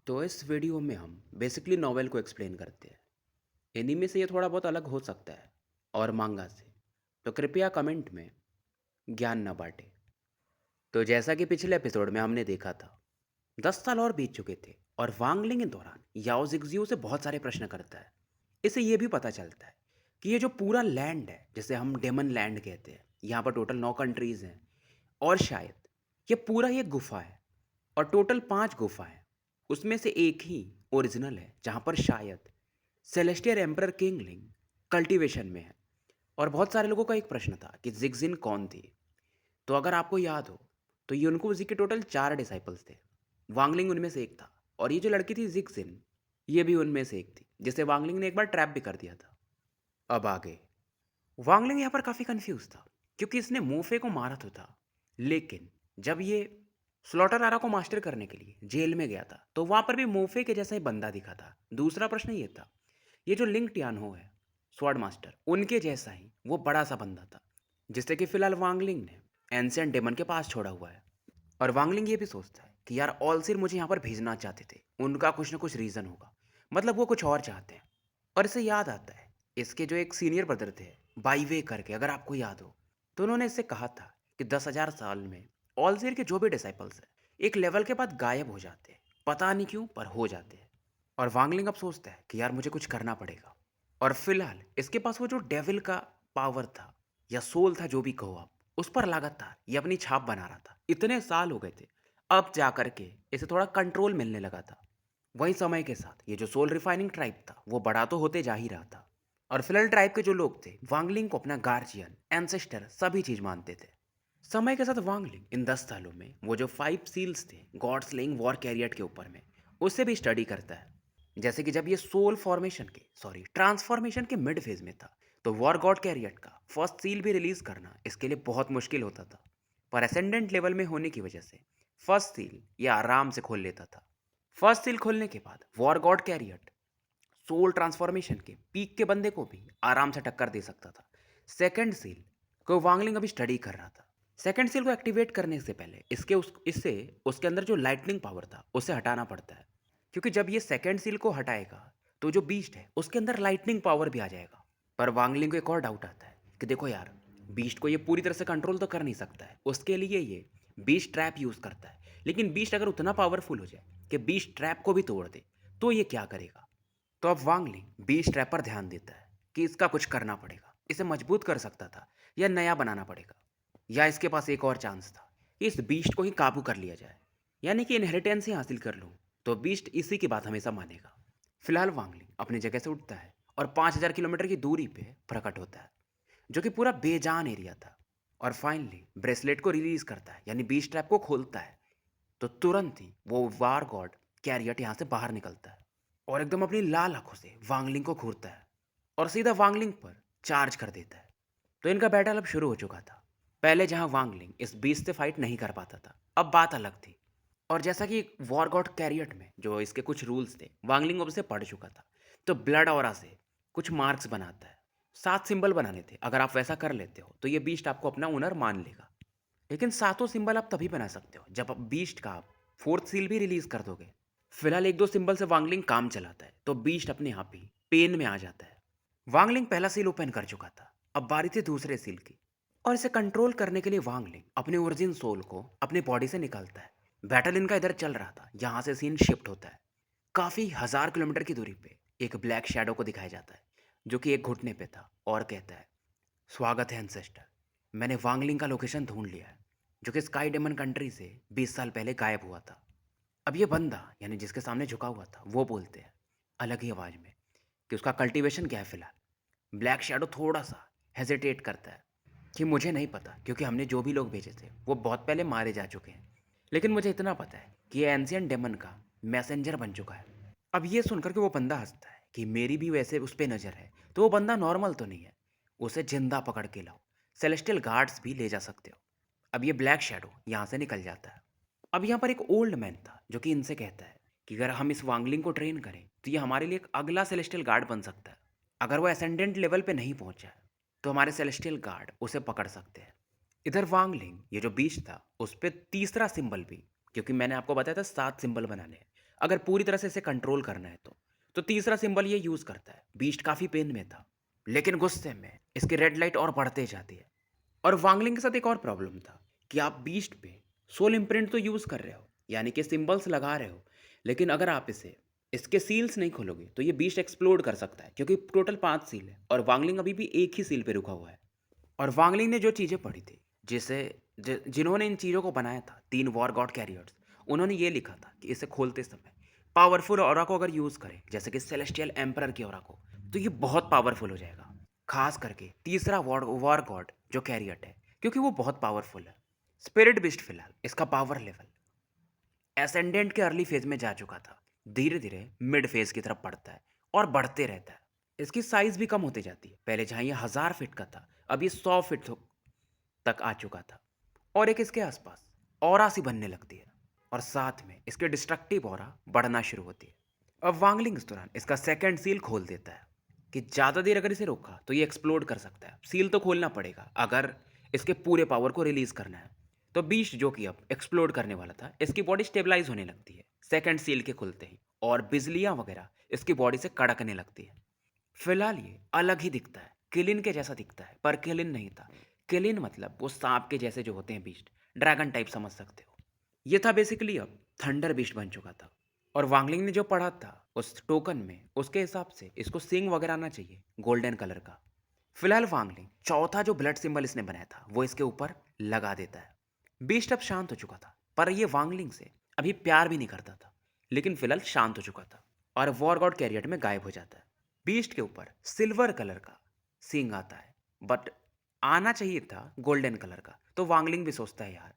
तो इस वीडियो में हम बेसिकली नॉवेल को एक्सप्लेन करते हैं। एनीमे से ये थोड़ा बहुत अलग हो सकता है और मांगा से। तो कृपया कमेंट में ज्ञान न बांटे। तो जैसा कि पिछले एपिसोड में हमने देखा था, 10 साल और बीत चुके थे और वांगलिंग के दौरान याओ जिग्जियो से बहुत सारे प्रश्न करता है। इससे ये भी पता चलता है कि ये जो पूरा लैंड है जिसे हम डेमन लैंड कहते हैं, यहाँ पर टोटल 9 कंट्रीज हैं और शायद ये पूरा ही एक गुफा है और टोटल 5 गुफा हैं। उसमें से एक ही ओरिजिनल है जहाँ पर शायद सेलेस्टियर एम्परर किंगलिंग कल्टीवेशन में है। और बहुत सारे लोगों का एक प्रश्न था कि जिगजिन कौन थी। तो अगर आपको याद हो तो यूनको के टोटल 4 डिसाइपल्स थे। वांगलिंग उनमें से एक था और ये जो लड़की थी जिगजिन, ये भी उनमें से एक थी जिसे वांगलिंग ने एक बार ट्रैप भी कर दिया था। अब आगे वांगलिंग यहाँ पर काफ़ी कंफ्यूज था क्योंकि इसने मूफे को मारा तो था, लेकिन जब ये स्लॉटर आरा को मास्टर करने के लिए जेल में गया था तो वहाँ पर भी मूफे के जैसा ही बंदा दिखा था। दूसरा प्रश्न ये था, ये जो लिंक टियानो है स्वॉर्ड मास्टर, उनके जैसा ही वो बड़ा सा बंदा था जिससे कि फिलहाल वांगलिंग ने एंशिएंट डेमन के पास छोड़ा हुआ है। और वांगलिंग ये भी सोचता है कि यार ऑलसिर मुझे यहाँ पर भेजना चाहते थे, उनका कुछ ना कुछ रीज़न होगा, मतलब वो कुछ और चाहते हैं। और इसे याद आता है इसके जो एक सीनियर ब्रदर थे बाईवे करके, अगर आपको याद हो, तो उन्होंने इससे कहा था कि 10,000 साल में ऑलसिर के जो भी डिसाइपल्स हैं एक लेवल के बाद गायब हो जाते हैं, पता नहीं क्यों पर हो जाते हैं। और वांगलिंग अब सोचता है कि यार मुझे कुछ करना पड़ेगा। और फिलहाल इसके पास वो जो डेविल का पावर था या सोल था, जो भी कहो आप, उस पर लगातार ये अपनी छाप बना रहा था। इतने साल हो गए थे, अब जा करके इसे थोड़ा कंट्रोल मिलने लगा था। वही समय के साथ ये जो सोल रिफाइनिंग ट्राइब था वो बड़ा तो होते जा ही रहा था। और फिलहाल ट्राइब के जो लोग थे वांगलिंग को अपना गार्जियन, एंसेस्टर सभी चीज मानते थे। समय के साथ वांगलिंग इन 10 सालों में वो जो 5 सील्स थे गॉड स्लेइंग वॉर कैरियट के ऊपर में, उससे भी स्टडी करता है। जैसे कि जब ये सोल फॉर्मेशन के सॉरी ट्रांसफॉर्मेशन के मिड फेज में था तो वॉर गॉड कैरियट का फर्स्ट सील भी रिलीज करना इसके लिए बहुत मुश्किल होता था। पर असेंडेंट लेवल में होने की वजह से फर्स्ट सील ये आराम से खोल लेता था। फर्स्ट सील खोलने के बाद war god chariot soul transformation के पीक के बंदे को भी आराम से टक्कर दे सकता था। सेकंड सील को वांगलिंग अभी स्टडी कर रहा था। सेकंड सील को एक्टिवेट करने से पहले इससे उसके अंदर जो लाइटनिंग पावर था उसे हटाना पड़ता है, क्योंकि जब ये सेकंड सील को हटाएगा तो जो बीस्ट है उसके अंदर लाइटनिंग पावर भी आ जाएगा। पर वांगलिंग को एक और डाउट आता है कि देखो यार, बीस्ट को ये पूरी तरह से कंट्रोल तो कर नहीं सकता है, उसके लिए ये बीस्ट ट्रैप यूज़ करता है। लेकिन बीस्ट अगर उतना पावरफुल हो जाए कि बीस्ट ट्रैप को भी तोड़ दे तो ये क्या करेगा। तो अब वांगलिंग बीस्ट ट्रैप पर ध्यान देता है कि इसका कुछ करना पड़ेगा, इसे मजबूत कर सकता था या नया बनाना पड़ेगा, या इसके पास एक और चांस था कि इस बीस्ट को ही काबू कर लिया जाए, यानी कि इनहेरिटेंस ही हासिल कर लूँ तो बीस्ट इसी की बात हमेशा मानेगा। फिलहाल वांगलिंग अपनी जगह से उठता है और 5,000 किलोमीटर की दूरी पे प्रकट होता है, जो कि पूरा बेजान एरिया था। और फाइनली ब्रेसलेट को रिलीज करता है, यानी बीस्ट ट्रैप को खोलता है। तो तुरंत ही वो वार गॉड कैरियट यहाँ से बाहर निकलता है और एकदम अपनी लाल आंखों से वांगलिंग को घूरता है और सीधा वांगलिंग पर चार्ज कर देता है। तो इनका बैटल अब शुरू हो चुका था। पहले जहां वांगलिंग इस बीस्ट से फाइट नहीं कर पाता था, अब बात अलग थी। और जैसा कि वॉर गॉड कैरियट में जो इसके कुछ रूल्स थे वांगलिंग अब से पढ़ चुका था, तो ब्लड ऑरा से कुछ मार्क्स बनाता है। 7 सिंबल बनाने थे, अगर आप वैसा कर लेते हो तो ये बीस्ट आपको अपना ओनर मान लेगा। लेकिन सातों सिंबल आप तभी बना सकते हो जब आप बीस्ट का आप फोर्थ सील भी रिलीज कर दोगे। फिलहाल एक दो सिंबल से वांगलिंग काम चलाता है तो बीस्ट अपने आप ही पेन में आ जाता है। वांगलिंग पहला सील ओपन कर चुका था, अब बारी थी दूसरे सील की। और इसे कंट्रोल करने के लिए वांगलिंग अपने ओरिजिन सोल को अपने बॉडी से निकालता है। बैटल इनका इधर चल रहा था, यहाँ से सीन शिफ्ट होता है। काफ़ी 1,000 किलोमीटर की दूरी पे एक ब्लैक शैडो को दिखाया जाता है, जो कि एक घुटने पे था और कहता है, स्वागत है एंसेस्टर, मैंने वांगलिंग का लोकेशन ढूंढ लिया है, जो कि स्काई डेमन कंट्री से 20 साल पहले गायब हुआ था। अब ये बंदा यानी जिसके सामने झुका हुआ था वो बोलते हैं अलग ही आवाज़ में कि उसका कल्टीवेशन क्या है फिलहाल। ब्लैक शैडो थोड़ा सा हेजिटेट करता है कि मुझे नहीं पता, क्योंकि हमने जो भी लोग भेजे थे वो बहुत पहले मारे जा चुके हैं। लेकिन मुझे इतना पता है कि ये एंशिएंट डेमन का मैसेंजर बन चुका है। अब ये सुनकर के वो बंदा हंसता है कि मेरी भी वैसे उस पर नज़र है, तो वो बंदा नॉर्मल तो नहीं है, उसे जिंदा पकड़ के लाओ, सेलेस्टियल गार्ड्स भी ले जा सकते हो। अब ये ब्लैक शैडो यहाँ से निकल जाता है। अब यहाँ पर एक ओल्ड मैन था जो कि इनसे कहता है कि अगर हम इस वांगलिंग को ट्रेन करें तो ये हमारे लिए एक अगला सेलेस्टियल गार्ड बन सकता है। अगर वो एसेंडेंट लेवल पे नहीं पहुंचा है तो हमारे सेलेस्टियल गार्ड उसे पकड़ सकते हैं। इधर वांगलिंग ये जो बीच था उस पर तीसरा सिंबल भी, क्योंकि मैंने आपको बताया था 7 सिंबल बनाने हैं, अगर पूरी तरह से इसे कंट्रोल करना है तो तीसरा सिंबल ये यूज़ करता है। बीस्ट काफ़ी पेन में था, लेकिन गुस्से में इसकी रेड लाइट और बढ़ते जाती है। और वांगलिंग के साथ एक और प्रॉब्लम था कि आप बीस्ट पे सोल इम्प्रिंट तो यूज़ कर रहे हो, यानी कि सिंबल्स लगा रहे हो, लेकिन अगर आप इसे इसके सील्स नहीं खोलोगे तो ये बीस्ट एक्सप्लोड कर सकता है, क्योंकि टोटल 5 सील है और वांगलिंग अभी भी एक ही सील पे रुका हुआ है। और वांगलिंग ने जो चीज़ें पढ़ी थी, जिसे जिन्होंने इन चीज़ों को बनाया था, 3 वॉर गॉड कैरियर्स, उन्होंने ये लिखा था कि इसे खोलते समय पावरफुल ऑरा को अगर यूज़ करें, जैसे कि सेलेस्टियल एम्परर की ऑरा को, तो ये बहुत पावरफुल हो जाएगा। खास करके तीसरा वॉर वॉर गॉड जो कैरियट है, क्योंकि वो बहुत पावरफुल है। स्पिरिट बिस्ट फिलहाल इसका पावर लेवल एसेंडेंट के अर्ली फेज में जा चुका था, धीरे धीरे मिड फेज की तरफ बढ़ता है और बढ़ते रहता है। इसकी साइज भी कम होती जाती है। पहले जहाँ ये 1000 फीट का था, अब ये 100 फीट तक आ चुका था। और एक इसके आसपास ऑरा सी बनने लगती है और साथ में इसके डिस्ट्रक्टिव ऑरा बढ़ना शुरू होती है। अब वांगलिंग इस दौरान इसका सेकंड सील खोल देता है कि ज़्यादा देर अगर इसे रोका तो ये एक्सप्लोड कर सकता है। सील तो खोलना पड़ेगा अगर इसके पूरे पावर को रिलीज करना है। तो बीस्ट जो कि अब एक्सप्लोड करने वाला था, इसकी बॉडी स्टेबलाइज होने लगती है सेकंड सील के खुलते ही, और बिजलियां वगैरह इसकी बॉडी से कड़कने लगती है। फिलहाल ये अलग ही दिखता है, किलिन के जैसा दिखता है, पर किलिन नहीं था। किलिन मतलब वो सांप के जैसे जो होते हैं बीस्ट, ड्रैगन टाइप समझ सकते हो। ये था बेसिकली अब थंडर बीस्ट बन चुका था। और वांगलिंग ने जो पढ़ा था उस टोकन में, उसके हिसाब से इसको सिंग वगैरह आना चाहिए गोल्डन कलर का। फिलहाल वांगलिंग चौथा जो ब्लड सिंबल इसने बनाया था वो इसके ऊपर लगा देता है। बीस्ट अब शांत हो चुका था, पर ये वांगलिंग से अभी प्यार भी नहीं करता था, लेकिन फिलहाल शांत हो चुका था और वॉर गॉड कैरियट में गायब हो जाता है। बीस्ट के ऊपर सिल्वर कलर का सिंग आता है, बट आना चाहिए था गोल्डन कलर का। तो वांगलिंग भी सोचता है यार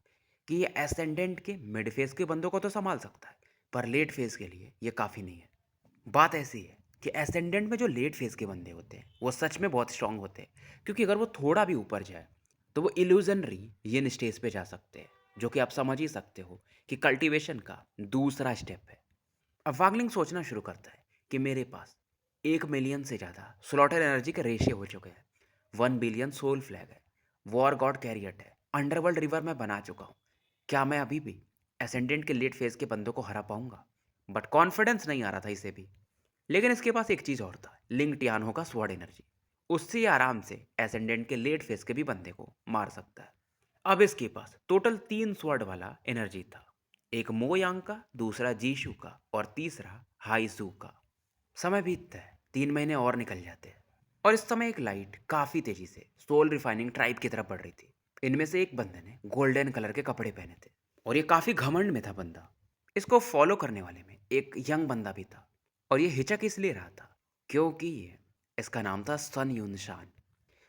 कि ये एसेंडेंट के मिड फेज के बंदों को तो संभाल सकता है, पर लेट फेज के लिए ये काफ़ी नहीं है। बात ऐसी है कि एसेंडेंट में जो लेट फेज के बंदे होते हैं वो सच में बहुत स्ट्रांग होते हैं, क्योंकि अगर वो थोड़ा भी ऊपर जाए तो वो इल्यूजनरी ये स्टेज पे जा सकते हैं, जो कि आप समझ ही सकते हो कि कल्टीवेशन का दूसरा स्टेप है। अब वागलिंग सोचना शुरू करता है कि मेरे पास 1 मिलियन से ज़्यादा स्लॉटर एनर्जी के रेशियो हो चुके हैं, 1 बिलियन सोल फ्लैग है, वॉर गॉड कैरियट है, अंडरवर्ल्ड रिवर में बना चुका हूँ। क्या मैं अभी भी एसेंडेंट के लेट फेज के बंदों को हरा पाऊंगा? बट कॉन्फिडेंस नहीं आ रहा था इसे भी। लेकिन इसके पास एक चीज़ और था, लिंक टियानो का स्वॉर्ड एनर्जी। उससे ये आराम से एसेंडेंट के लेट फेज के भी बंदे को मार सकता है। अब इसके पास टोटल 3 स्वॉर्ड वाला एनर्जी था, एक मोयांग का, दूसरा जीशु का और तीसरा हाइसू का। समय बीतता है, 3 महीने और निकल जाते हैं और इस समय एक लाइट काफ़ी तेजी से सोल रिफाइनिंग ट्राइब की तरफ बढ़ रही थी। इनमें से एक बंदे ने गोल्डन कलर के कपड़े पहने थे और ये काफ़ी घमंड में था बंदा। इसको फॉलो करने वाले में एक यंग बंदा भी था और ये हिचक इसलिए रहा था क्योंकि ये इसका नाम था सन यूनशान।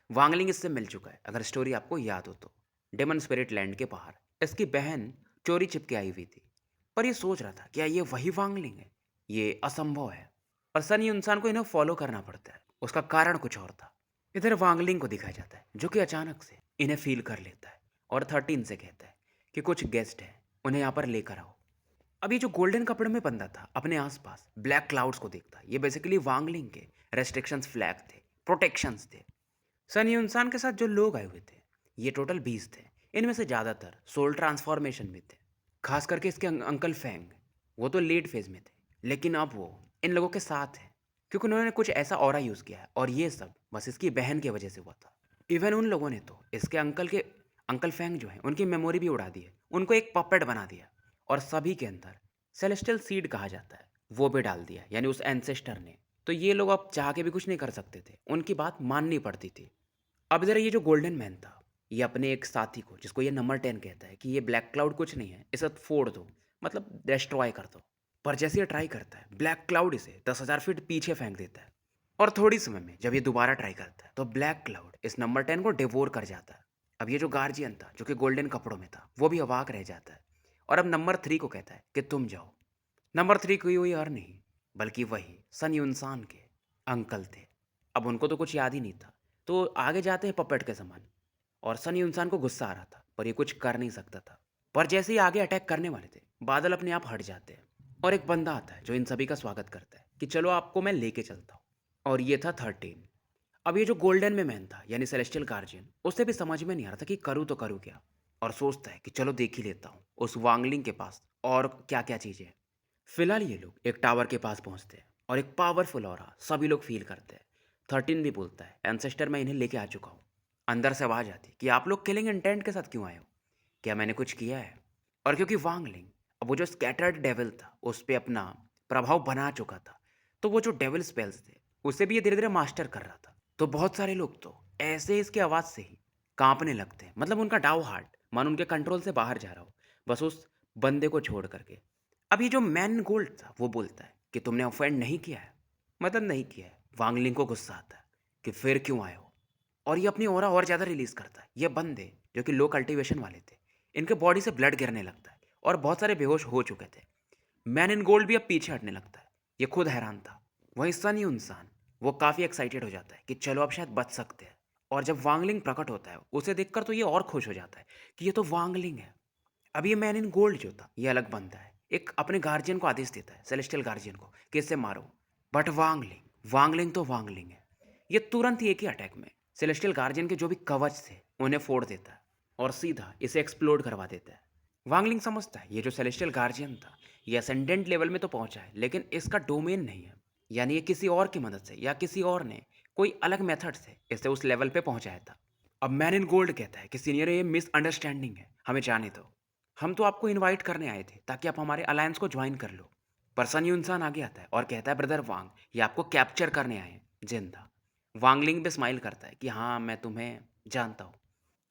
वांगलिंग इससे मिल चुका है, अगर स्टोरी आपको याद हो तो। डेमन स्पिरिट लैंड के बाहर इसकी बहन चोरी छिपके आई हुई थी, पर ये सोच रहा था क्या ये वही वांगलिंग है? ये असंभव है। और सन यूनशान को इन्हें फॉलो करना पड़ता है, उसका कारण कुछ और था। इधर वांगलिंग को दिखाया जाता है जो कि अचानक से इन्हें फील कर लेता है और 13 से कहता है कि कुछ गेस्ट हैं, उन्हें यहाँ पर लेकर आओ। अब ये जो गोल्डन कपड़े में बंदा था अपने आसपास ब्लैक क्लाउड्स को देखता है। ये बेसिकली वांगलिंग के रेस्ट्रिक्शंस फ्लैग थे, प्रोटेक्शंस थे। सन यूनसान के साथ जो लोग आए हुए थे ये टोटल 20 थे। इनमें से ज़्यादातर सोल ट्रांसफॉर्मेशन में थे, खास करके इसके अंकल फैंग। वो तो लेट फेज में थे, लेकिन अब वो इन लोगों के साथ है क्योंकि उन्होंने कुछ ऐसा ऑरा यूज़ किया है और ये सब बस इसकी बहन की वजह से हुआ था। इवन उन लोगों ने तो इसके अंकल फैंग जो है उनकी मेमोरी भी उड़ा दी है, उनको एक पपेट बना दिया और सभी के अंदर सेलेस्टियल सीड कहा जाता है वो भी डाल दिया, यानी उस एंसेस्टर ने। तो ये लोग अब चाह के भी कुछ नहीं कर सकते थे, उनकी बात माननी पड़ती थी। अब ज़रा ये जो गोल्डन मैन था ये अपने एक साथी को, जिसको ये नंबर 10 कहता है, कि ये ब्लैक क्लाउड कुछ नहीं है, इसे फोड़ दो, मतलब डिस्ट्रॉय कर दो। पर जैसे ये ट्राई करता है ब्लैक क्लाउड इसे 10,000 फीट पीछे फेंक देता है। और थोड़ी समय में जब ये दोबारा ट्राई करता है तो ब्लैक क्लाउड इस नंबर 10 को डिवोर कर जाता है। अब ये जो गार्जियन था जो कि गोल्डन कपड़ों में था वो भी अवाक रह जाता है और अब नंबर 3 को कहता है कि तुम जाओ। नंबर 3 कोई हुई और नहीं बल्कि वही सन यूनसान के अंकल थे। अब उनको तो कुछ याद ही नहीं था, तो आगे जाते हैं पपेट के समान। और सन यूनसान को गुस्सा आ रहा था पर ये कुछ कर नहीं सकता था। पर जैसे ही आगे अटैक करने वाले थे बादल अपने आप हट जाते हैं और एक बंदा आता है जो इन सभी का स्वागत करता है कि चलो आपको मैं लेके चलता हूँ। और ये था 13। अब ये जो गोल्डन में मैन था यानी सेलेस्टियल गार्जियन, उसे भी समझ में नहीं आ रहा था कि करूँ तो करूँ क्या, और सोचता है कि चलो देख ही लेता हूँ उस वांगलिंग के पास और क्या क्या चीज़ें हैं। फिलहाल ये लोग एक टावर के पास पहुंचते हैं और एक पावरफुल ऑरा सभी लोग फील करते हैं। 13 भी बोलता है, एंसेस्टर मैं इन्हें लेके आ चुका हूँ। अंदर से आवाज आती कि आप लोग किलिंग इंटेंट के साथ क्यों आए हो? क्या मैंने कुछ किया है? और क्योंकि वांगलिंग अब वो जो स्कैटर्ड डेविल था उस पे अपना प्रभाव बना चुका था, तो वो जो डेविल स्पेल्स थे उसे भी ये धीरे धीरे मास्टर कर रहा था। तो बहुत सारे लोग तो ऐसे इसकी आवाज से ही कांपने लगते हैं, मतलब उनका डाउ हार्ट मन उनके कंट्रोल से बाहर जा रहा हो, बस उस बंदे को छोड़ करके। अब ये जो मैन गोल्ड था वो बोलता है कि तुमने ऑफेंड नहीं किया है, मतलब नहीं किया है। वांगलिंग को गुस्सा आता है कि फिर क्यों आए हो, और ये अपनी ऑरा और ज़्यादा रिलीज करता है। ये बंदे जो कि लो कल्टीवेशन वाले थे, इनके बॉडी से ब्लड गिरने लगता है और बहुत सारे बेहोश हो चुके थे। मैन इन गोल्ड भी अब पीछे हटने लगता है। ये खुद हैरान था। वहीं सनी इंसान वो काफ़ी एक्साइटेड हो जाता है कि चलो अब शायद बच सकते हैं। और जब वांगलिंग प्रकट होता है उसे देखकर तो ये और खुश हो जाता है कि ये तो वांगलिंग है। अब ये मैन इन गोल्ड जो था ये अलग बनता है, एक अपने गार्जियन को आदेश देता है, सेलेस्टियल गार्जियन को, कि इसे मारो। बट वांगलिंग वांगलिंग तो वांगलिंग है। ये तुरंत ही एक ही अटैक में सेलेस्टियल गार्जियन के जो भी कवच थे उन्हें फोड़ देता है और सीधा इसे एक्सप्लोड करवा देता है। वांगलिंग समझता है ये जो सेलेस्टियल गार्जियन था ये असेंडेंट लेवल में तो पहुंचा है, लेकिन इसका डोमेन नहीं है। यानी ये किसी और की मदद से या किसी और ने कोई अलग मेथड से इसे उस लेवल पे पहुंचाया था। अब मैन इन गोल्ड कहता है कि सीनियर ये मिसअंडरस्टैंडिंग है, हमें जाने दो। हम तो आपको इनवाइट करने आए थे ताकि आप हमारे अलायंस को ज्वाइन कर लो। पर सन युनसान आगे आता है और कहता है ब्रदर वांग, ये आपको कैप्चर करने आए हैं जिंदा। वांगलिंग भी स्माइल करता है कि हाँ मैं तुम्हें जानता हूँ।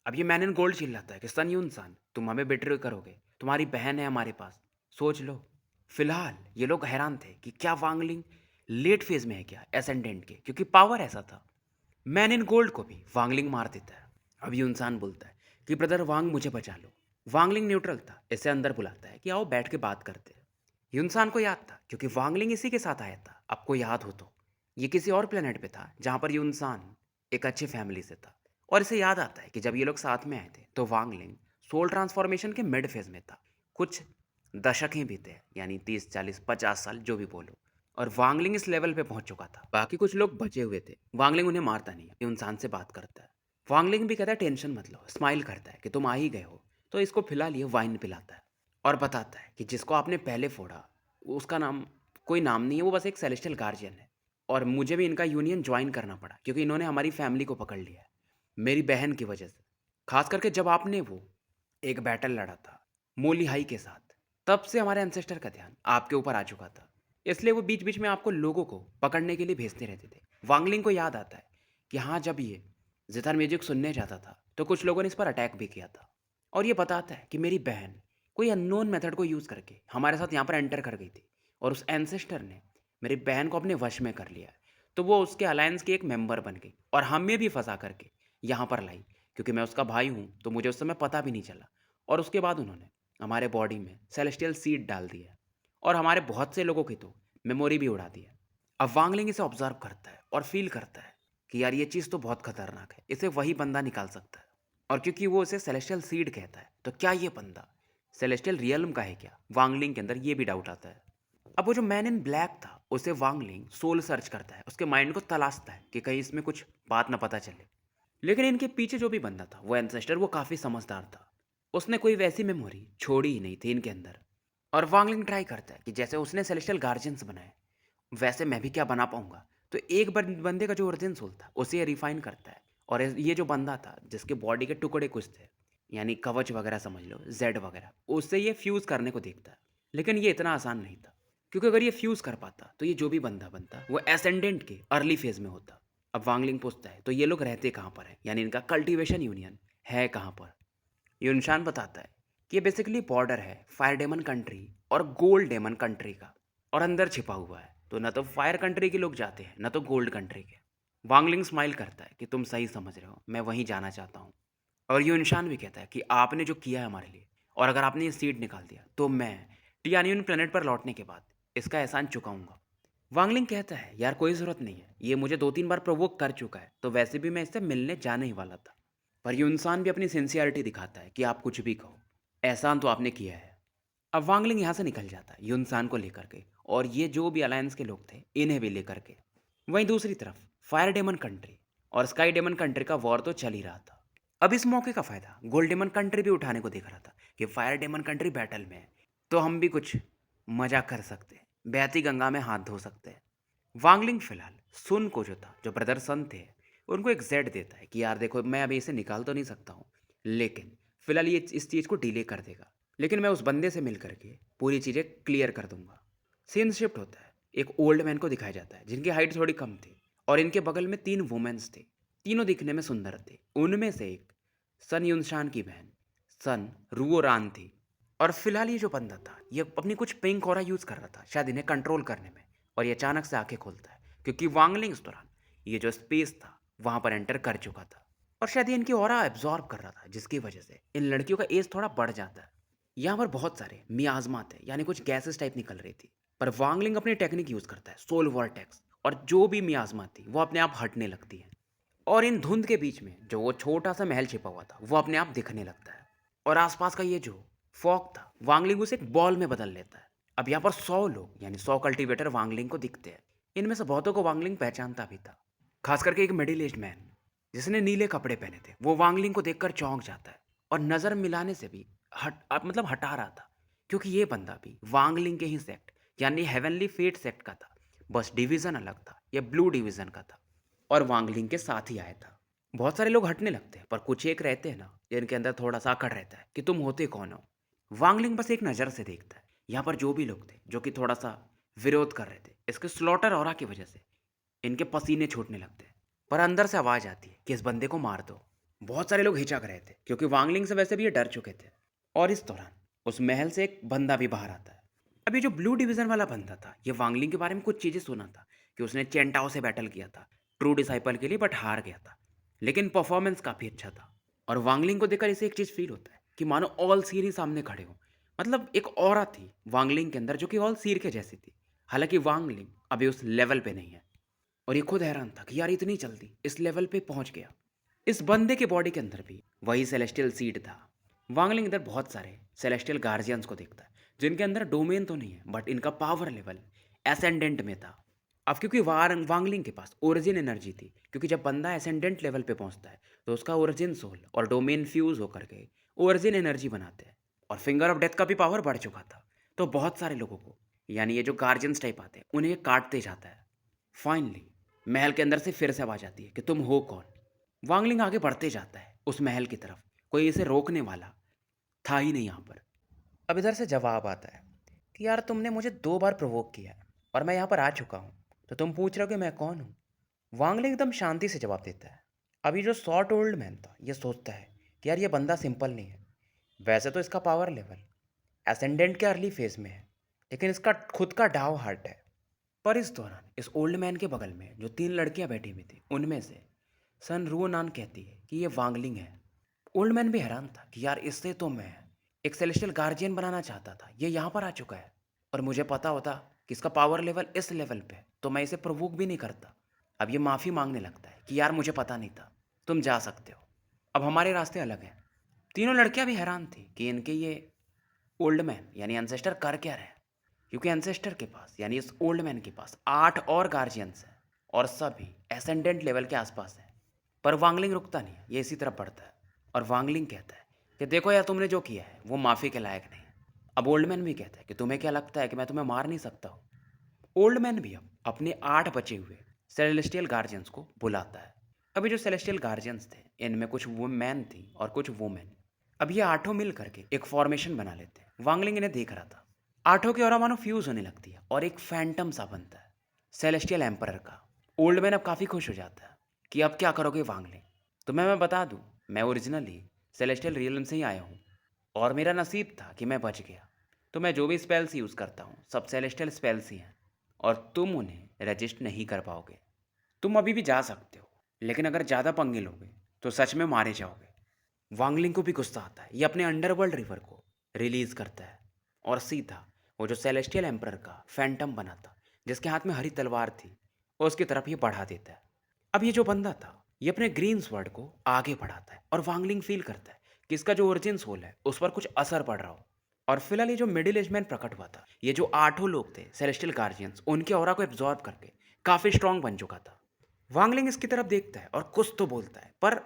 अब ये मैन इन गोल्ड चिल्लाता है कि सन युनसान तुम हमें बेट्रे करोगे, तुम्हारी बहन है हमारे पास, सोच लो। फिलहाल ये लोग हैरान थे कि क्या वांगलिंग लेट फेज में है क्या एसेंडेंट के, क्योंकि पावर ऐसा था। मैन इन गोल्ड को भी वांगलिंग मार देता है। अब ये इंसान बोलता है कि ब्रदर वांग मुझे बचा लो। वांगलिंग न्यूट्रल था, इसे अंदर बुलाता है कि आओ बैठ के बात करते हैं। युनसान को याद था क्योंकि वांगलिंग इसी के साथ आया था, आपको याद हो तो। ये किसी और प्लेनेट पे था जहाँ पर युनसान एक अच्छी फैमिली से था। और इसे याद आता है कि जब ये लोग साथ में आए थे तो वांगलिंग सोल ट्रांसफॉर्मेशन के मिड फेज में था। कुछ दशक ही बीते, यानी 30 40 50 साल जो भी बोलो। और वांगलिंग इस लेवल पे पहुंच चुका था, बाकी कुछ लोग बचे हुए थे। वांगलिंग उन्हें मारता नहीं है, युनसान से बात करता है। वांगलिंग भी कहता है टेंशन मत लो, स्माइल करता है कि तुम आ ही गए हो। तो इसको फिलहाल ये वाइन पिलाता है और बताता है कि जिसको आपने पहले फोड़ा उसका नाम कोई नाम नहीं है, वो बस एक सेलेस्टियल गार्जियन है। और मुझे भी इनका यूनियन ज्वाइन करना पड़ा क्योंकि इन्होंने हमारी फैमिली को पकड़ लिया है, मेरी बहन की वजह से। खास करके जब आपने वो एक बैटल लड़ा था मोली हाई के साथ, तब से हमारे एंसेस्टर का ध्यान आपके ऊपर आ चुका था। इसलिए वो बीच बीच में आपको लोगों को पकड़ने के लिए भेजते रहते थे। वांगलिंग को याद आता है कि हाँ, जब ये जितार म्यूजिक सुनने जाता था तो कुछ लोगों ने इस पर अटैक भी किया था। और ये बताता है कि मेरी बहन कोई अननोन मेथड को यूज़ करके हमारे साथ यहाँ पर एंटर कर गई थी और उस एंसेस्टर ने मेरी बहन को अपने वश में कर लिया। तो वो उसके अलायंस की एक मेंबर बन गई और हमें भी फंसा करके यहाँ पर लाई, क्योंकि मैं उसका भाई हूँ तो मुझे उस समय पता भी नहीं चला। और उसके बाद उन्होंने हमारे बॉडी में सेलेस्टियल सीड डाल दिया और हमारे बहुत से लोगों की तो मेमोरी भी उड़ा दी है। अब वांगलिंग इसे ऑब्जर्व करता है और फील करता है कि यार ये चीज़ तो बहुत खतरनाक है, इसे वही बंदा निकाल सकता है। और क्योंकि वो इसे सेलेस्टियल सीड कहता है तो क्या ये बंदा सेलेस्टियल रियलम का है क्या, वांगलिंग के अंदर ये भी डाउट आता है। अब वो जो मैन इन ब्लैक था उसे वांगलिंग सोल सर्च करता है, उसके माइंड को तलाशता है कि कहीं इसमें कुछ बात ना पता चले। लेकिन इनके पीछे जो भी बंदा था वो एंसेस्टर वो काफ़ी समझदार था, उसने कोई वैसी मेमोरी छोड़ी ही नहीं थी इनके अंदर। और वांगलिंग ट्राई करता है कि जैसे उसने सेलेस्टियल गार्जियंस बनाए वैसे मैं भी क्या बना पाऊंगा। तो एक बंदे का जो ओरिजिन सोल था उसे ये रिफाइन करता है। और ये जो बंदा था जिसके बॉडी के टुकड़े कुछ थे, यानी कवच वगैरह समझ लो, जेड वगैरह, उससे ये फ्यूज़ करने को देखता है। लेकिन ये इतना आसान नहीं था, क्योंकि अगर ये फ्यूज़ कर पाता तो ये जो भी बंदा बनता वो एसेंडेंट के अर्ली फेज में होता। अब वांगलिंग पूछता है तो ये लोग रहते कहाँ पर है, यानी इनका कल्टीवेशन यूनियन है कहाँ पर। यूनशान बताता है कि ये बेसिकली बॉर्डर है फायर डेमन कंट्री और गोल्ड डेमन कंट्री का, और अंदर छिपा हुआ है। तो न तो फायर कंट्री के लोग जाते हैं न तो गोल्ड कंट्री के। वांगलिंग स्माइल करता है कि तुम सही समझ रहे हो, मैं वहीं जाना चाहता हूँ। और यूनशान भी कहता है कि आपने जो किया है हमारे लिए, और अगर आपने ये सीट निकाल दिया तो मैं टियानियन प्लेनेट पर लौटने के बाद इसका एहसान चुकाऊंगा। वांगलिंग कहता है यार कोई ज़रूरत नहीं है, ये मुझे 2 3 बार प्रोवोक कर चुका है, तो वैसे भी मैं इससे मिलने जाने ही वाला था। पर ये इंसान भी अपनी सिंसियरिटी दिखाता है कि आप कुछ भी कहो, एहसान तो आपने किया है। अब वांगलिंग यहाँ से निकल जाता है युनसान को लेकर के, और ये जो भी अलायंस के लोग थे इन्हें भी लेकर के। वहीं दूसरी तरफ फायर डेमन कंट्री और स्काई डेमन कंट्री का वॉर तो चल ही रहा था। अब इस मौके का फायदा गोल्ड डेमन कंट्री भी उठाने को देख रहा था कि फायर डेमन कंट्री बैटल में है, तो हम भी कुछ मजा कर सकते हैं, बहती गंगा में हाथ धो सकते हैं। वांगलिंग फिलहाल सुन को जो था, जो ब्रदर सन थे, उनको एक जेड देता है कि यार देखो मैं अभी इसे निकाल तो नहीं सकता हूँ, लेकिन फिलहाल ये इस चीज़ को डिले कर देगा, लेकिन मैं उस बंदे से मिल करके पूरी चीज़ें क्लियर कर दूंगा। सीन शिफ्ट होता है, एक ओल्ड मैन को दिखाया जाता है जिनकी हाइट थोड़ी कम थी और इनके बगल में 3 वुमेन्स थे। तीनों दिखने में सुंदर थे। उनमें से एक सन युनशान की बहन सन रुओरान थी। और फिलहाल ये जो बंदा था, ये अपनी कुछ पिंक ऑरा यूज़ कर रहा था शायद इन्हें कंट्रोल करने में, और ये अचानक से आंखें खोलता है क्योंकि वांगलिंग इस दौरान ये जो स्पेस था वहाँ पर एंटर कर चुका था और शायद ये इनकी ऑरा एब्जॉर्ब कर रहा था, जिसकी वजह से इन लड़कियों का एज थोड़ा बढ़ जाता है। यहाँ पर बहुत सारे मियाज़मा थे, यानी कुछ गैसेस टाइप निकल रही थी, पर वांगलिंग अपनी टेक्निक यूज़ करता है सोल वॉर्टेक्स, और जो भी मियाज़मा थी वो अपने आप हटने लगती है और इन धुंध के बीच में जो वो छोटा सा महल छिपा हुआ था वो अपने आप दिखने लगता है और आसपास का ये जो फॉग था वांगलिंग उसे एक बॉल में बदल लेता है। अब यहाँ पर 100 लोग यानी 100 कल्टीवेटर वांगलिंग को दिखते हैं। इनमें से बहुतों को वांगलिंग पहचानता भी था, खास करके एक मिडिल एज मैन जिसने नीले कपड़े पहने थे। वो वांगलिंग को देखकर चौंक जाता है और नज़र मिलाने से भी हटा रहा था, क्योंकि ये बंदा भी वांगलिंग के ही सेक्ट यानी हेवनली फेट सेक्ट का था, बस डिवीज़न अलग था, ये ब्लू डिवीज़न का था और वांगलिंग के साथ ही आया था। बहुत सारे लोग हटने लगते हैं, पर कुछ एक रहते हैं ना जिनके अंदर थोड़ा सा अकड़ रहता है कि तुम होते कौन हो। वांगलिंग बस एक नज़र से देखता है। यहाँ पर जो भी लोग थे जो कि थोड़ा सा विरोध कर रहे थे इसके स्लॉटर ऑरा की वजह से, इनके पसीने छूटने लगते हैं, पर अंदर से आवाज़ आती है कि इस बंदे को मार दो। बहुत सारे लोग हिचक रहे थे क्योंकि वांगलिंग से वैसे भी ये डर चुके थे। और इस दौरान उस महल से एक बंदा भी बाहर आता है। अभी जो ब्लू डिवीज़न वाला बंदा था, ये वांगलिंग के बारे में कुछ चीज़ें सुना था कि उसने चेंटाओ से बैटल किया था ट्रू डिसाइपल के लिए, बट हार गया था, लेकिन परफॉर्मेंस काफ़ी अच्छा था। और वांगलिंग को देखकर इसे एक चीज़ फील होता है कि मानो ऑल सीर ही सामने खड़े हो। मतलब एक ऑरा थी वांगलिंग के अंदर जो कि ऑल सीर के जैसी थी। हालांकि वांगलिंग अभी उस लेवल पे नहीं है और ये खुद हैरान था कि यार इतनी जल्दी इस लेवल पे पहुंच गया। इस बंदे के बॉडी के अंदर भी वही सेलेस्टियल सीड था। वांगलिंग इधर बहुत सारे सेलेस्टियल गार्जियंस को देखता है जिनके अंदर डोमेन तो नहीं है, बट इनका पावर लेवल एसेंडेंट में था। अब क्योंकि वांगलिंग के पास ओरिजिन एनर्जी थी, क्योंकि जब बंदा एसेंडेंट लेवल पे पहुंचता है तो उसका ओरिजिन सोल और डोमेन फ्यूज होकर के ओरिजिन एनर्जी बनाते हैं, और फिंगर ऑफ डेथ का भी पावर बढ़ चुका था। तो बहुत सारे लोगों को, यानी ये जो गार्जियंस टाइप आते हैं, उन्हें ये काटते जाता है। फाइनली महल के अंदर से फिर से आवाज आती है कि तुम हो कौन। वांगलिंग आगे बढ़ते जाता है उस महल की तरफ, कोई इसे रोकने वाला था ही नहीं यहाँ पर। अब इधर से जवाब आता है कि यार तुमने मुझे 2 बार प्रोवोक किया है और मैं यहाँ पर आ चुका हूँ, तो तुम पूछ रहे हो कि मैं कौन हूँ। वांगलिंग एकदम शांति से जवाब देता है। अभी जो शॉर्ट ओल्ड मैन था ये सोचता है कि यार ये बंदा सिंपल नहीं है। वैसे तो इसका पावर लेवल एसेंडेंट के अर्ली फेज में है, लेकिन इसका खुद का डाव हार्ट है। पर इस दौरान इस ओल्ड मैन के बगल में जो 3 लड़कियां बैठी हुई थी, उनमें से सन रुओनान कहती है कि ये वांगलिंग है। ओल्ड मैन भी हैरान था कि यार इससे तो मैं एक सेलेस्टियल गार्जियन बनाना चाहता था, ये यहाँ पर आ चुका है, और मुझे पता होता कि इसका पावर लेवल इस लेवल पे है तो मैं इसे प्रोवोक भी नहीं करता। अब ये माफ़ी मांगने लगता है कि यार मुझे पता नहीं था, तुम जा सकते हो, अब हमारे रास्ते अलग हैं। तीनों लड़कियां भी हैरान थी कि इनके ये ओल्ड मैन यानी एंसेस्टर कर क्या रहे हैं, क्योंकि एंसेस्टर के पास यानी इस ओल्ड मैन के पास 8 और गार्जियंस हैं और सभी एसेंडेंट लेवल के आसपास हैं। पर वांगलिंग रुकता नहीं है, ये इसी तरफ बढ़ता है और वांगलिंग कहता है कि देखो यार तुमने जो किया है वो माफ़ी के लायक नहीं है। अब ओल्ड मैन भी कहता है कि तुम्हें क्या लगता है कि मैं तुम्हें मार नहीं सकता हूँ। ओल्ड मैन भी अब अपने 8 बचे हुए सेलेस्टियल गार्जियंस को बुलाता है। अभी जो सेलेस्टियल गार्जियंस थे इनमें कुछ वुमेन थी और कुछ वुमेन। अब ये 8 मिल करके एक फॉर्मेशन बना लेते हैं। वांगलिंग इन्हें देख रहा था। 8 की ऑरा मानो फ्यूज होने लगती है और एक फैंटम सा बनता है सेलेस्टियल एम्परर का। ओल्ड मैन अब काफ़ी खुश हो जाता है कि अब क्या करोगे वांगलिंग। तो मैं बता दूं, मैं ओरिजिनली सेलेस्टियल रियल्म से ही आया हूँ और मेरा नसीब था कि मैं बच गया। तो मैं जो भी स्पेल्स यूज़ करता हूँ सब सेलेस्टियल स्पेल्स ही हैं और तुम उन्हें रजिस्ट नहीं कर पाओगे। तुम अभी भी जा सकते हो, लेकिन अगर ज़्यादा पंगे लोगे तो सच में मारे जाओगे। वांगलिंग को भी गुस्सा आता है। ये अपने अंडरवर्ल्ड रिवर को रिलीज करता है और सीधा वो जो सेलेस्टियल एम्परर का फैंटम बना था जिसके हाथ में हरी तलवार थी उसकी तरफ ये बढ़ा देता है। अब ये जो बंदा था ये अपने ग्रीन स्वॉर्ड को आगे बढ़ाता है और वांगलिंग फील करता है कि इसका जो ओरिजिन सोल है उस पर कुछ असर पड़ रहा हो। और फिलहाल ये जो मिडिल एज मैन प्रकट हुआ था, ये जो 8 लोग थे सेलेस्टियल गार्जियंस, उनके ऑरा को एब्जॉर्ब करके काफ़ी स्ट्रांग बन चुका था। वांगलिंग इसकी तरफ देखता है और कुछ तो बोलता है पर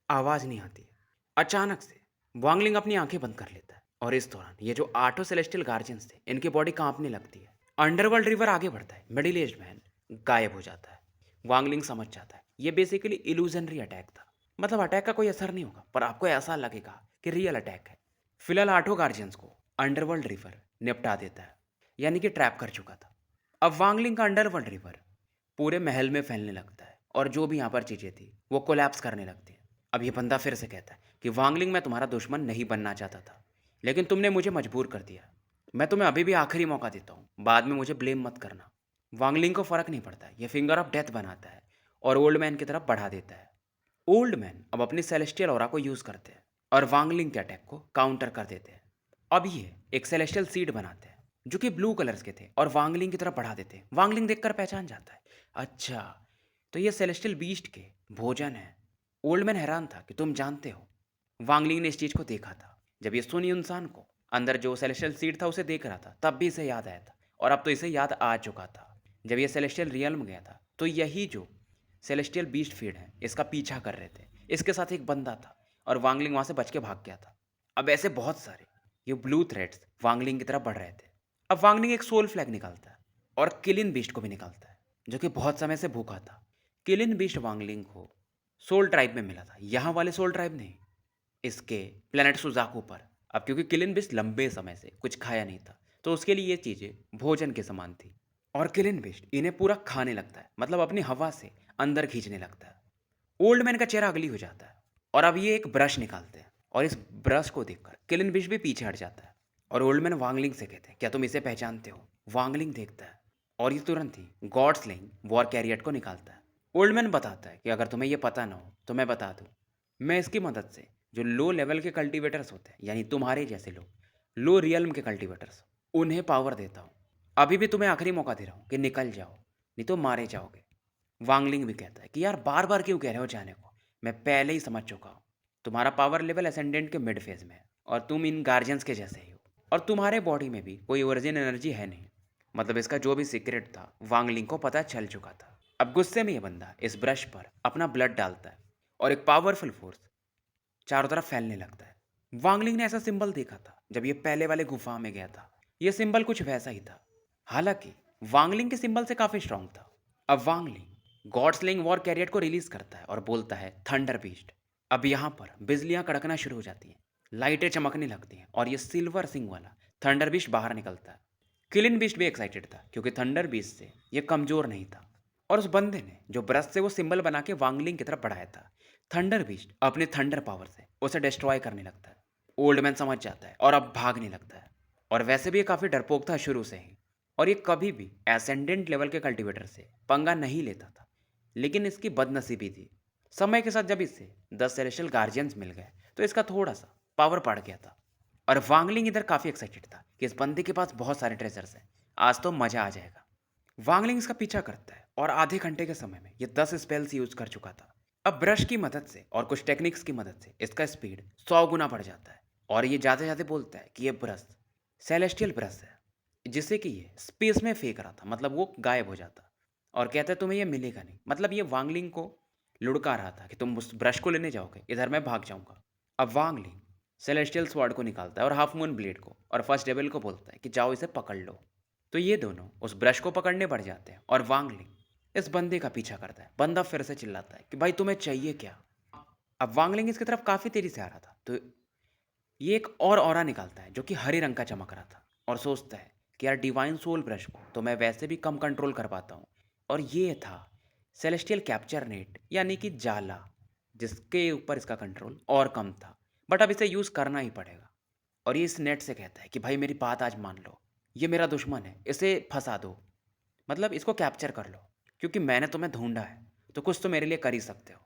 आवाज़ नहीं आती है। अचानक से वांगलिंग अपनी आंखें बंद कर लेता है और इस दौरान ये जो 8 सेलेस्टियल गार्जियंस थे, इनकी बॉडी कांपने लगती है। अंडरवर्ल्ड रिवर आगे बढ़ता है, मिडिल एज मैन गायब हो जाता है। वांगलिंग समझ जाता है ये बेसिकली इल्यूजनरी अटैक था, मतलब अटैक का कोई असर नहीं होगा पर आपको ऐसा लगेगा कि रियल अटैक है। फिलहाल 8 गार्जियंस को अंडरवर्ल्ड रिवर निपटा देता है, यानी कि ट्रैप कर चुका था। अब वांगलिंग का अंडरवर्ल्ड रिवर पूरे महल में फैलने लगता है और जो भी यहाँ पर चीज़ें थी वो कोलैप्स करने लगती हैं। अब ये बंदा फिर से कहता है कि वांगलिंग, मैं तुम्हारा दुश्मन नहीं बनना चाहता था, लेकिन तुमने मुझे मजबूर कर दिया। मैं तुम्हें अभी भी आखिरी मौका देता हूँ, बाद में मुझे ब्लेम मत करना। वांगलिंग को फर्क नहीं पड़ता है, ये फिंगर ऑफ डेथ बनाता है और ओल्ड मैन की तरफ बढ़ा देता है। ओल्ड मैन अब अपनी सेलेस्टियल ऑरा को यूज़ करते हैं और वांगलिंग के अटैक को काउंटर कर देते हैं। अब ये एक सेलेस्टियल सीड बनाते हैं जो कि ब्लू कलर्स के थे और वांगलिंग की तरफ बढ़ा देते हैं। वांगलिंग देखकर पहचान जाता है, अच्छा तो ये सेलेस्टियल बीस्ट के भोजन है। ओल्ड मैन हैरान था कि तुम जानते हो। वांगलिंग ने इस चीज़ को देखा था जब ये सुनी इंसान को अंदर जो सेलेस्टियल सीड था उसे देख रहा था, तब भी इसे याद आया था और अब तो इसे याद आ चुका था। जब ये सेलेस्टियल रियल में गया था तो यही जो सेलेस्टियल बीस्ट फीड है इसका पीछा कर रहे थे। इसके साथ एक बंदा था और वांगलिंग वहाँ से बच के भाग गया था। अब ऐसे बहुत सारे ये ब्लू थ्रेड्स वांगलिंग की तरफ बढ़ रहे थे। अब वांगलिंग एक सोल फ्लैग निकालता है और किलिन बीस्ट को भी निकालता है जो कि बहुत समय से भूखा था। किलिन बीस्ट वांगलिंग को सोल ट्राइब में मिला था, यहाँ वाले सोल ट्राइब नहीं, इसके प्लेनेट सुजाकू पर। अब क्योंकि किलिन बिस्ट लंबे समय से कुछ खाया नहीं था तो उसके लिए ये चीज़ें भोजन के समान थी और किलिन बिस्ट इन्हें पूरा खाने लगता है, मतलब अपनी हवा से अंदर खींचने लगता है। ओल्ड मैन का चेहरा अगली हो जाता है और अब ये एक ब्रश निकालते हैं और इस ब्रश को देखकर किलिन बिस्ट भी पीछे हट जाता है और ओल्ड मैन वांगलिंग से कहते हैं क्या तुम इसे पहचानते हो। वांगलिंग देखता है और ये तुरंत ही गॉड स्लेइंग वॉर कैरियट को निकालता है। ओल्ड मैन बताता है कि अगर तुम्हें ये पता ना हो तो मैं बता दूं, मैं इसकी मदद से जो लो लेवल के कल्टीवेटर्स होते हैं, यानी तुम्हारे जैसे लोग, लो रियल्म के कल्टीवेटर्स, उन्हें पावर देता हूँ। अभी भी तुम्हें आखिरी मौका दे रहा हूँ कि निकल जाओ, नहीं तो मारे जाओगे। वांगलिंग भी कहता है कि यार बार बार क्यों कह रहे हो जाने को, मैं पहले ही समझ चुका हूँ। तुम्हारा पावर लेवल असेंडेंट के मिड फेज में है और तुम इन गार्जियंस के जैसे ही हो और तुम्हारे बॉडी में भी कोई ओरिजिन एनर्जी है नहीं। मतलब इसका जो भी सीक्रेट था वांगलिंग को पता चल चुका था। अब गुस्से में ये बंदा इस ब्रश पर अपना ब्लड डालता है और एक पावरफुल फोर्स चारों तरफ फैलने लगता है। वांगलिंग ने ऐसा सिंबल देखा था जब ये पहले वाले गुफा में गया था, ये सिंबल कुछ वैसा ही था, हालांकि वांगलिंग के सिंबल से काफी स्ट्रांग था। अब वांगलिंग गॉड स्लेइंग वॉर कैरियर को रिलीज करता है और बोलता है थंडर बीस्ट। अब यहाँ पर बिजलियां कड़कना शुरू हो जाती हैं, लाइटें चमकने लगती हैं और ये सिल्वर सिंग वाला थंडर बीस्ट बाहर निकलता है। किलिन बीस्ट भी एक्साइटेड था क्योंकि थंडर बीस्ट से ये कमजोर नहीं था और उस बंदे ने जो ब्रश से वो सिंबल बना के वांगलिंग की तरफ बढ़ाया था, थंडर बीस्ट अपने थंडर पावर से उसे डिस्ट्रॉय करने लगता है। ओल्ड मैन समझ जाता है और अब भागने लगता है और वैसे भी ये काफ़ी डरपोक था शुरू से ही और ये कभी भी एसेंडेंट लेवल के कल्टीवेटर से पंगा नहीं लेता था, लेकिन इसकी बदनसीबी थी। समय के साथ जब इससे 10 सेलेस्टियल गार्जियंस मिल गए तो इसका थोड़ा सा पावर बढ़ गया था और वांगलिंग इधर काफ़ी एक्साइटेड था कि इस बंदे के पास बहुत सारे ट्रेजर्स हैं, आज तो मज़ा आ जाएगा। वांगलिंग इसका पीछा करता है और आधे घंटे के समय में ये 10 स्पेल्स यूज कर चुका था। अब ब्रश की मदद से और कुछ टेक्निक्स की मदद से इसका स्पीड 100 गुना बढ़ जाता है और ये जाते जाते बोलता है कि ये ब्रश सेलेस्टियल ब्रश है, जिससे कि ये स्पेस में फेंक रहा था, मतलब वो गायब हो जाता और कहता है तुम्हें ये मिलेगा नहीं। मतलब ये वांगलिंग को लुढ़का रहा था कि तुम उस ब्रश को लेने जाओगे, इधर मैं भाग जाऊंगा। अब वांगलिंग सेलेस्टियल स्वॉर्ड को निकालता है और हाफ मून ब्लेड को और फर्स्ट डेविल को बोलता है कि जाओ इसे पकड़ लो। तो ये दोनों उस ब्रश को पकड़ने बढ़ जाते हैं और वांगलिंग इस बंदे का पीछा करता है। बंदा फिर से चिल्लाता है कि भाई तुम्हें चाहिए क्या। अब वांगलिंग इसकी तरफ काफी तेजी से आ रहा था तो ये एक और ऑरा निकालता है जो कि हरे रंग का चमक रहा था और सोचता है कि यार डिवाइन सोल ब्रश को तो मैं वैसे भी कम कंट्रोल कर पाता हूँ और ये था सेलेस्टियल कैप्चर नेट, यानी कि जाला, जिसके ऊपर इसका कंट्रोल और कम था, बट अब इसे यूज़ करना ही पड़ेगा। और ये इस नेट से कहता है कि भाई मेरी बात आज मान लो, ये मेरा दुश्मन है, इसे फंसा दो, मतलब इसको कैप्चर कर लो, क्योंकि मैंने तुम्हें ढूंढा है तो कुछ तो मेरे लिए कर ही सकते हो।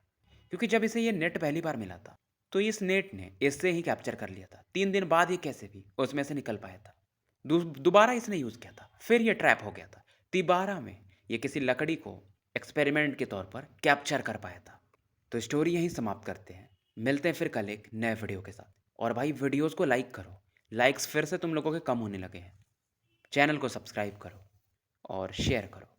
क्योंकि जब इसे ये नेट पहली बार मिला था तो इस नेट ने इससे ही कैप्चर कर लिया था। 3 दिन बाद ही कैसे भी उसमें से निकल पाया था। दोबारा इसने यूज़ किया था, फिर ये ट्रैप हो गया था। तिबारा में ये किसी लकड़ी को एक्सपेरिमेंट के तौर पर कैप्चर कर पाया था। तो स्टोरी यहीं समाप्त करते हैं, मिलते हैं फिर कल एक नए वीडियो के साथ। और भाई वीडियोस को लाइक करो, लाइक्स फिर से तुम लोगों के कम होने लगे हैं। चैनल को सब्सक्राइब करो और शेयर करो।